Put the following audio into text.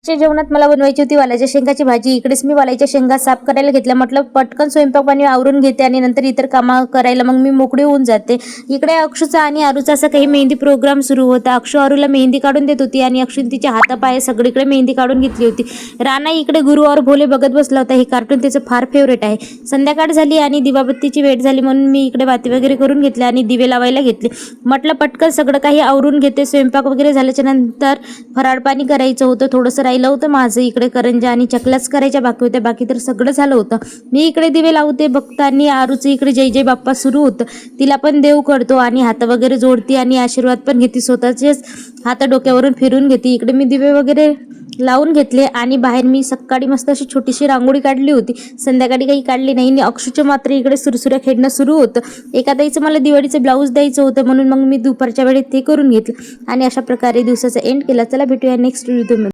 जेवणात मला बनवायची होती वालाच्या शेंगाची भाजी। इकडेच मी वालाच्या शेंगा साफ करायला घेतल्या। म्हटलं पटकन स्वयंपाक पाणी आवरून घेते आणि नंतर इतर कामं करायला मग मी मोकळी होऊन जाते। इकडे अक्षूचा आणि आरूचा असा काही मेहंदी प्रोग्राम सुरू होता। अक्षू आरूला मेहंदी काढून देत होती आणि अक्षूने तिच्या हातापाय सगळीकडे मेहंदी काढून घेतली होती। राणा इकडे गुरु और भोले बघत बसला होता। हे कार्टून त्याचं फार फेवरेट आहे। संध्याकाळ झाली आणि दिवाबत्तीची वेळ झाली म्हणून मी इकडे बाती वगैरे करून घेतल्या आणि दिवे लावायला घेतले। म्हटलं पटकन सगळं काही आवरून घेते। स्वयंपाक वगैरे झाल्याच्या नंतर फराळ पाणी करायचं होतं। थोडंसं राहिलं होतं माझं। इकडे करंजा आणि चकल्याच करायच्या बाकी होत्या। बाकी तर सगळं झालं होतं। मी इकडे दिवे लावते बघतानी आरूचं इकडे जय जय बाप्पा सुरू होतं। तिला पण देव करतो आणि हात वगैरे जोडती आणि आशीर्वाद पण घेते। स्वतःचेच हात डोक्यावरून फिरून घेते। इकडे मी दिवे वगैरे लावून घेतले आणि बाहेर मी सकाळी मस्त अशी छोटीशी रांगोळी काढली होती। संध्याकाळी काही काढली नाही आणि अक्षूच्या मात्र इकडे सुरसुऱ्या खेळणं सुरू होतं। एका ताईचं मला दिवाळीचं ब्लाऊज द्यायचं होतं म्हणून मग मी दुपारच्या वेळेत ते करून घेतलं आणि अशा प्रकारे दिवसाचा एंड केला। चला भेटूया नेक्स्ट व्हिडिओमध्ये।